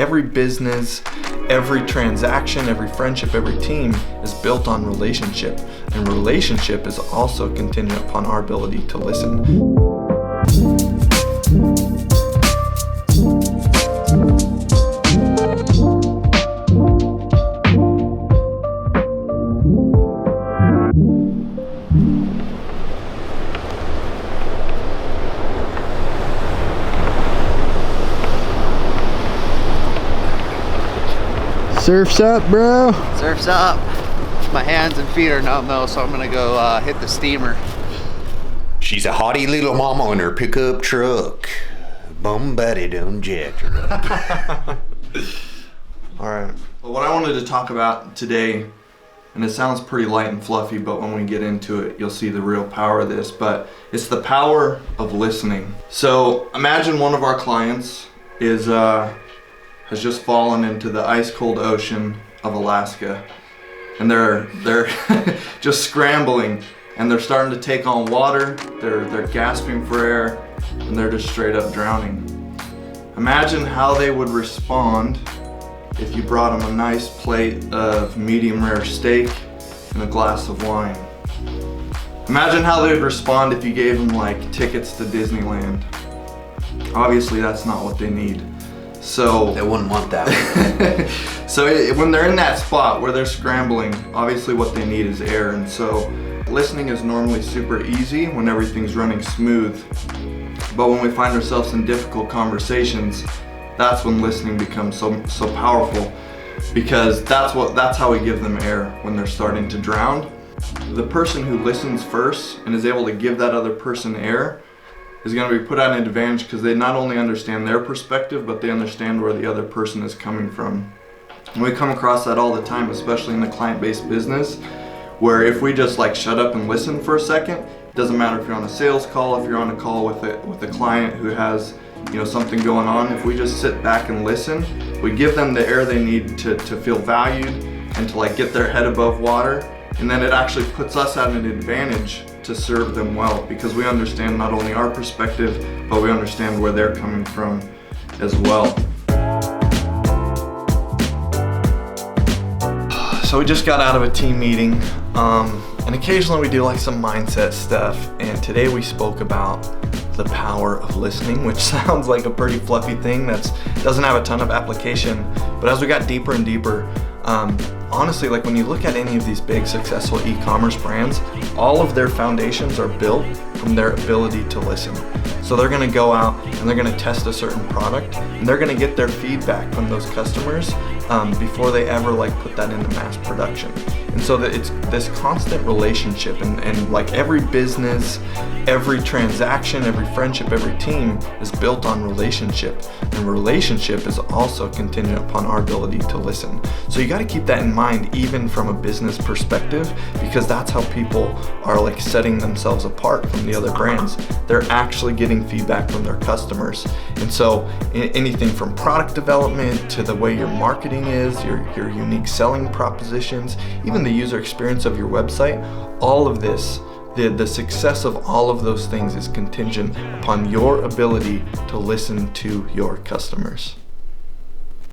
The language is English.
every business, every transaction, every friendship, every team is built on relationship. And relationship is also contingent upon our ability to listen. Surf's up, bro. Surf's up. My hands and feet are numb though, so I'm gonna go hit the steamer. She's a haughty little mama in her pickup truck. Bum Betty done jacked her up. All right. Well, what I wanted to talk about today, and it sounds pretty light and fluffy, but when we get into it, you'll see the real power of this, but it's the power of listening. So imagine one of our clients has just fallen into the ice cold ocean of Alaska, and they're just scrambling, and they're starting to take on water, they're gasping for air, and they're just straight up drowning. Imagine how they would respond if you brought them a nice plate of medium rare steak and a glass of wine. Imagine how they would respond if you gave them like tickets to Disneyland. Obviously that's not what they need. So They wouldn't want that. So when they're in that spot where they're scrambling, obviously what they need is air. And so listening is normally super easy when everything's running smooth. But when we find ourselves in difficult conversations, that's when listening becomes so powerful, because that's how we give them air when they're starting to drown. The person who listens first and is able to give that other person air is going to be put at an advantage, because they not only understand their perspective, but they understand where the other person is coming from. And we come across that all the time, especially in the client-based business, where if we just like shut up and listen for a second, it doesn't matter if you're on a sales call, if you're on a call with a client who has something going on, if we just sit back and listen, we give them the air they need to feel valued and to like get their head above water, and then it actually puts us at an advantage to serve them well, because we understand not only our perspective, but we understand where they're coming from as well. So we just got out of a team meeting, and occasionally we do like some mindset stuff, and today we spoke about the power of listening, which sounds like a pretty fluffy thing that doesn't have a ton of application, but as we got deeper and deeper, honestly, like when you look at any of these big successful e-commerce brands, all of their foundations are built from their ability to listen. So they're gonna go out and they're gonna test a certain product, and they're gonna get their feedback from those customers before they ever like put that into mass production. And so that it's this constant relationship, and like every business, every transaction, every friendship, every team is built on relationship, and relationship is also contingent upon our ability to listen. So you got to keep that in mind, even from a business perspective, because that's how people are like setting themselves apart from the other brands. They're actually getting feedback from their customers. And so anything from product development to the way your marketing is, your unique selling propositions, even the user experience of your website, all of this, the success of all of those things is contingent upon your ability to listen to your customers.